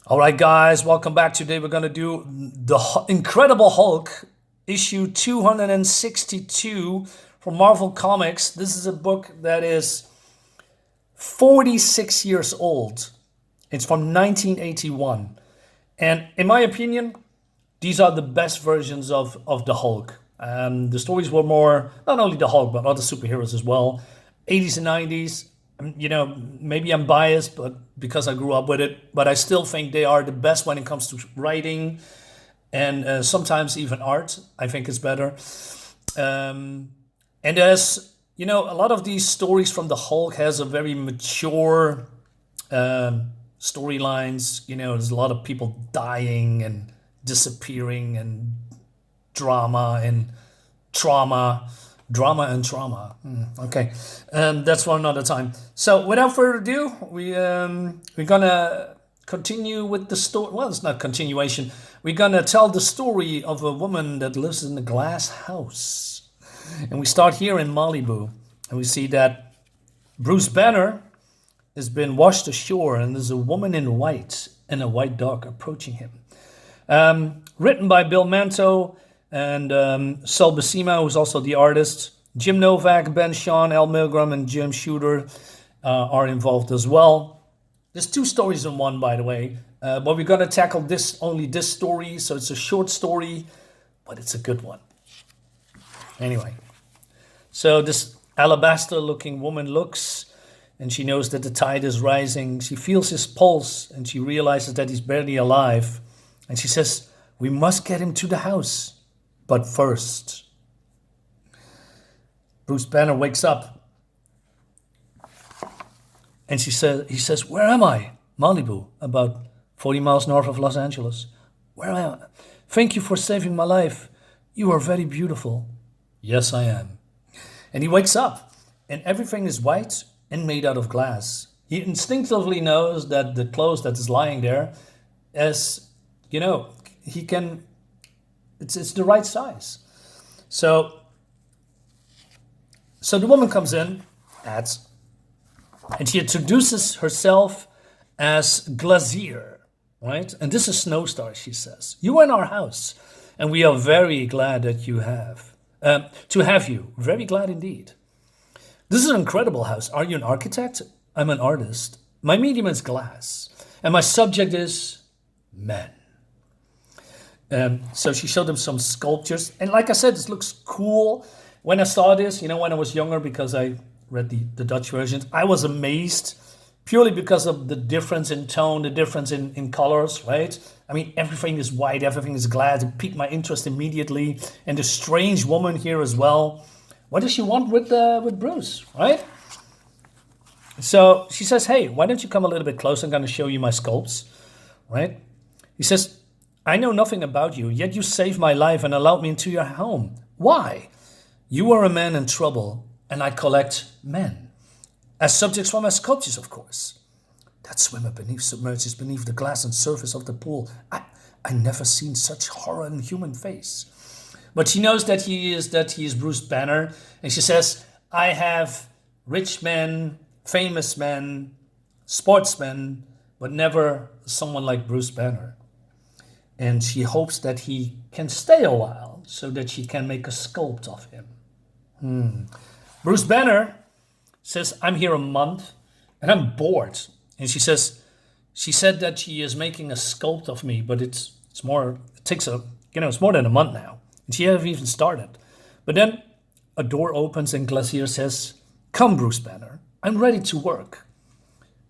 All right, guys, welcome back. Today we're going to do the Incredible Hulk, issue 262 from Marvel Comics. This is a book that is 46 years old. It's from 1981. And in my opinion, these are the best versions of the Hulk. The stories were more, not only the Hulk, but other superheroes as well. 80s and 90s. Maybe I'm biased, but because I grew up with it, but I still think they are the best when it comes to writing and sometimes even art. I think it's better. And there's, a lot of these stories from the Hulk has a very mature storylines. There's a lot of people dying and disappearing and drama and trauma. Drama and trauma. Okay, that's for another time. So without further ado, we're gonna continue with the story. Well, it's not continuation. We're gonna tell the story of a woman that lives in a glass house, and we start here in Malibu, and we see that Bruce Banner has been washed ashore, and there's a woman in white and a white dog approaching him. Written by Bill Mantlo and Sal Buscema, who's also the artist. Jim Novak, Ben Shawn, Al Milgram, and Jim Shooter are involved as well. There's two stories in one, by the way. But we're going to tackle only this story. So it's a short story, but it's a good one. Anyway, so this alabaster-looking woman looks, and she knows that the tide is rising. She feels his pulse, and she realizes that he's barely alive. And she says, "We must get him to the house. But first." Bruce Banner wakes up, and he says, "Where am I?" "Malibu, about 40 miles north of Los Angeles." "Where am I?" "Thank you for saving my life. You are very beautiful." "Yes, I am." And he wakes up, and everything is white and made out of glass. He instinctively knows that the clothes that is lying there, it's the right size. So the woman comes in, and she introduces herself as Glazier, right? And this is Snowstar, she says. "You are in our house, and we are very glad that to have you. Very glad indeed. This is an incredible house. Are you an architect?" "I'm an artist. My medium is glass, and my subject is men." So she showed them some sculptures. And like I said, this looks cool. When I saw this, when I was younger, because I read the Dutch versions, I was amazed purely because of the difference in tone, the difference in colors, right? I mean, everything is white, everything is glass. It piqued my interest immediately. And the strange woman here as well. What does she want with Bruce, right? So she says, "Hey, why don't you come a little bit closer? I'm going to show you my sculpts," right? He says, "I know nothing about you, yet you saved my life and allowed me into your home. Why?" "You are a man in trouble, and I collect men. As subjects for my sculptures, of course. That swimmer submerges beneath the glass and surface of the pool. I never seen such horror in human face." But she knows that he is Bruce Banner, and she says, "I have rich men, famous men, sportsmen, but never someone like Bruce Banner." And she hopes that he can stay a while so that she can make a sculpt of him. Bruce Banner says, "I'm here a month and I'm bored." And she said that she is making a sculpt of me, but it's more than a month now. And she hasn't even started. But then a door opens and Glacier says, "Come, Bruce Banner, I'm ready to work."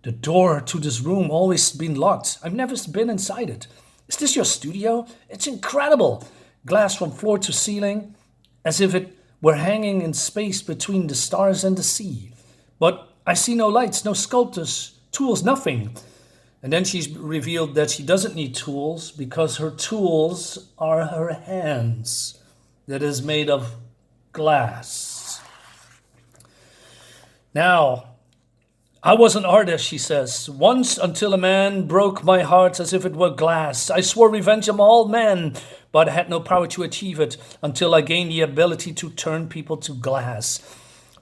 "The door to this room always been locked. I've never been inside it. Is this your studio? It's incredible. Glass from floor to ceiling, as if it were hanging in space between the stars and the sea. But I see no lights, no sculptors, tools, nothing." And then she's revealed that she doesn't need tools because her tools are her hands that is made of glass. Now, "I was an artist," she says, "once until a man broke my heart as if it were glass. I swore revenge on all men, but I had no power to achieve it until I gained the ability to turn people to glass.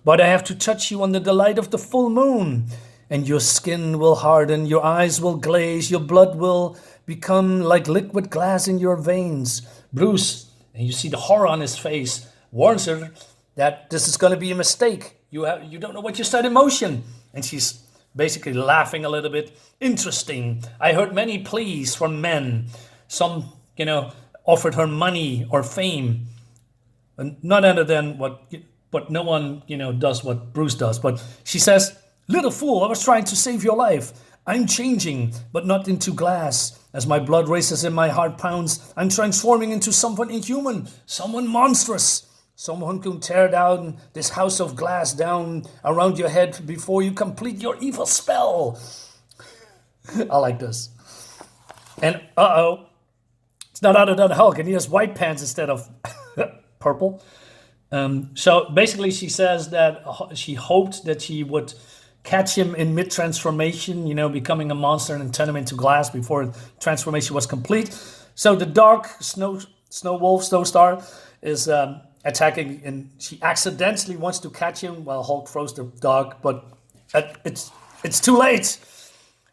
But I have to touch you under the light of the full moon. and your skin will harden, your eyes will glaze, your blood will become like liquid glass in your veins. Bruce, and you see the horror on his face, warns her that this is going to be a mistake. You don't know what you set in motion. And she's basically laughing a little bit. Interesting. I heard many pleas from men. Some, offered her money or fame. And none other than but no one, does what Bruce does. But she says, little fool, I was trying to save your life. I'm changing, but not into glass. As my blood races and my heart pounds, I'm transforming into someone inhuman, someone monstrous. Someone can tear down this house of glass down around your head before you complete your evil spell. I like this. And it's not other than Hulk, and he has white pants instead of purple. So basically she says that she hoped that she would catch him in mid-transformation, becoming a monster and turn him into glass before transformation was complete. So the dark snowstar is attacking, and she accidentally wants to catch him while Hulk throws the dog, but it's too late.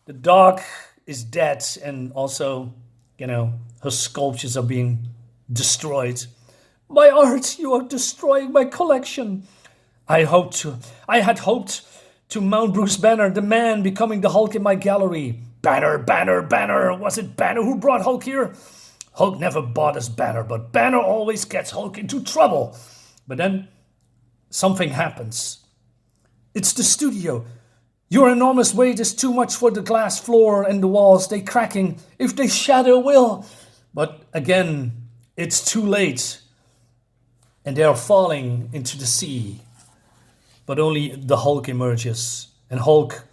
The dog is dead, and also, her sculptures are being destroyed. My art, you are destroying my collection. I had hoped to mount Bruce Banner, the man becoming the Hulk in my gallery. Banner, Banner, Banner. Was it Banner who brought Hulk here? Hulk never bothers Banner, but Banner always gets Hulk into trouble. But then something happens. It's the studio. Your enormous weight is too much for the glass floor and the walls. They cracking. If they shatter, will. But again, it's too late. And they are falling into the sea. But only the Hulk emerges. And Hulk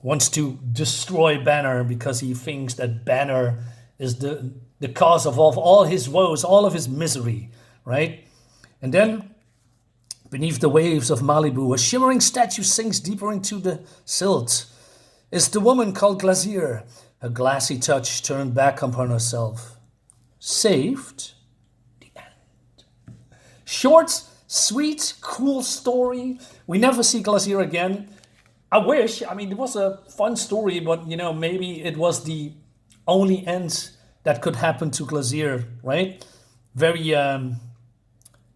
wants to destroy Banner because he thinks that Banner is the cause of all his woes, all of his misery, right? And then, beneath the waves of Malibu, a shimmering statue sinks deeper into the silt. It's the woman called Glacier, her glassy touch turned back upon herself. Saved? The end. Short, sweet, cool story. We never see Glacier again. I wish. It was a fun story, but, maybe it was the only end that could happen to Glacier, right? Very, I'm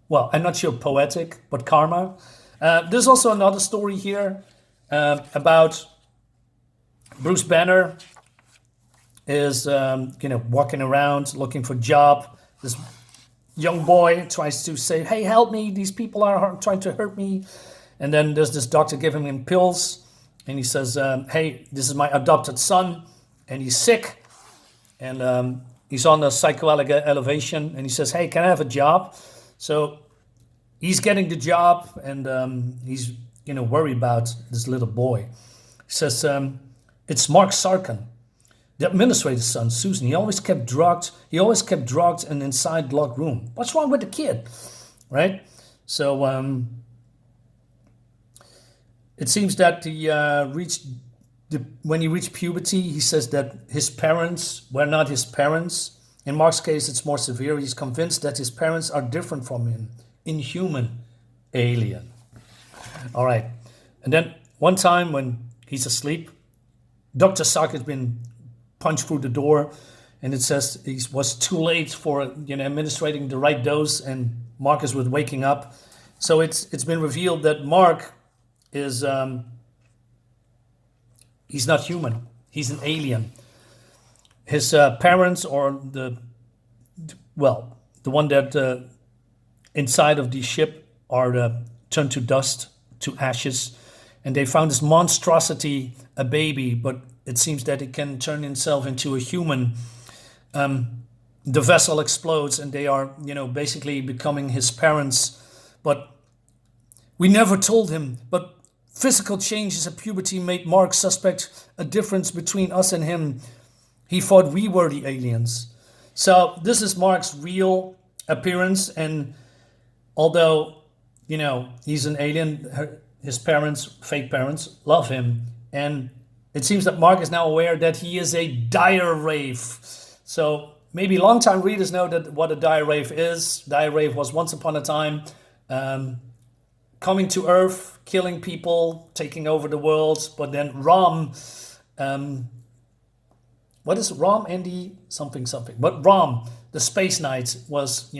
not sure poetic, but karma. There's also another story here about Bruce Banner is, walking around looking for a job. This young boy tries to say, hey, help me. These people are trying to hurt me. And then there's this doctor giving him pills. And he says, hey, this is my adopted son. And he's sick. And he's on the psychotic elevation, and he says, hey, can I have a job? So he's getting the job, and he's worried about this little boy. He says, it's Mark Sarkin, the administrator's son, Susan. He always kept drugged and inside locked room. What's wrong with the kid? Right? So it seems that he when he reached puberty, he says that his parents were not his parents. In Mark's case, it's more severe. He's convinced that his parents are different from him. Inhuman. Alien. All right. And then one time when he's asleep, Dr. Sark has been punched through the door, and it says he was too late for administrating the right dose, and Marcus was waking up. So it's been revealed that Mark is... he's not human. He's an alien. His parents, or the one that inside of the ship are turned to dust, to ashes, and they found this monstrosity, a baby, but it seems that it can turn itself into a human. The vessel explodes, and they are, basically becoming his parents. But we never told him. But physical changes at puberty made Mark suspect a difference between us and him. He thought we were the aliens. So this is Mark's real appearance, and although, he's an alien, his parents, fake parents, love him. And it seems that Mark is now aware that he is a dire wraith. So maybe longtime readers know that what a dire wraith is. Dire wraith was once upon a time coming to Earth, killing people, taking over the world. But then Rom, what is Rom, Andy? Something. But Rom, the Space Knight, was,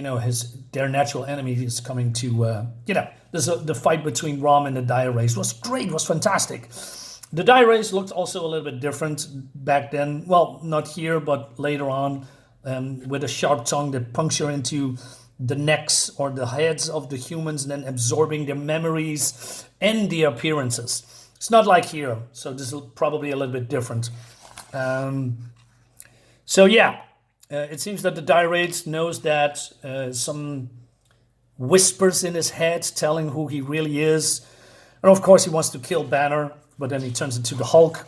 their natural enemy is coming to, the fight between Rom and the Dire Wraiths was great, was fantastic. The Dire Wraiths looked also a little bit different back then. Well, not here, but later on, with a sharp tongue that puncture into the necks or the heads of the humans and then absorbing their memories and the appearances. It's not like here, so this is probably a little bit different. It seems that the Dire Wraiths knows that some whispers in his head telling who he really is. And of course he wants to kill Banner, but then he turns into the Hulk.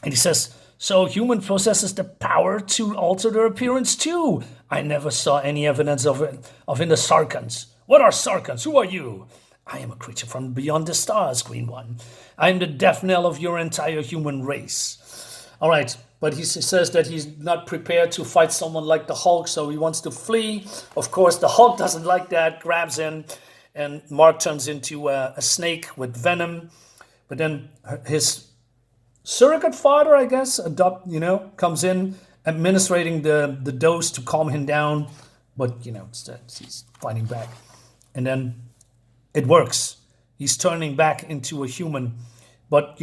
And he says, so human possesses the power to alter their appearance too. I never saw any evidence of it in the Sarkans. What are Sarkans? Who are you? I am a creature from beyond the stars, Green One. I am the death knell of your entire human race. All right, but he says that he's not prepared to fight someone like the Hulk, so he wants to flee. Of course, the Hulk doesn't like that, grabs him, and Mark turns into a snake with venom. But then his surrogate father, I guess, comes in, administrating the dose to calm him down. But, instead he's fighting back. And then it works. He's turning back into a human. But,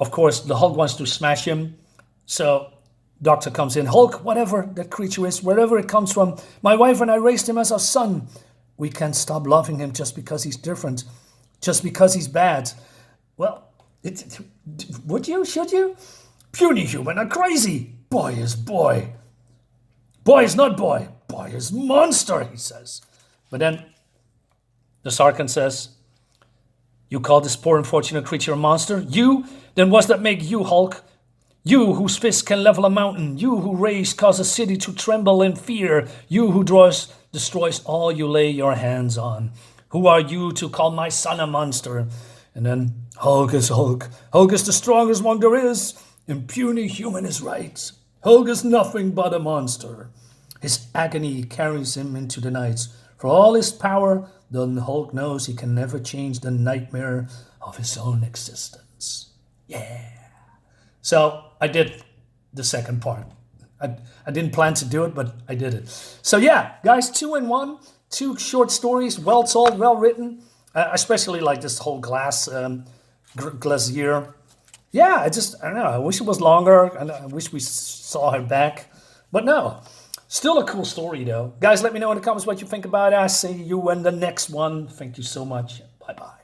of course, the Hulk wants to smash him. So Doctor comes in. Hulk, whatever that creature is, wherever it comes from, my wife and I raised him as our son. We can't stop loving him just because he's different, just because he's bad. Well, would you? Should you? Puny human are crazy. Boy is boy. Boy is not boy. Boy is monster, he says. But then the Sarkin says, you call this poor unfortunate creature a monster? You? Then what's that make you, Hulk? You whose fist can level a mountain. You who cause a city to tremble in fear. You who destroys all you lay your hands on. Who are you to call my son a monster? And then Hulk is Hulk. Hulk is the strongest one there is. And puny human is right. Hulk is nothing but a monster. His agony carries him into the night. For all his power, the Hulk knows he can never change the nightmare of his own existence. Yeah. So I did the second part. I didn't plan to do it, but I did it. So yeah, guys, 2 in 1. 2 short stories, well told, well written. I especially like this whole Glacier. Yeah, I don't know. I wish it was longer, and I wish we saw her back. But no, still a cool story, though. Guys, let me know in the comments what you think about it. I see you in the next one. Thank you so much. Bye-bye.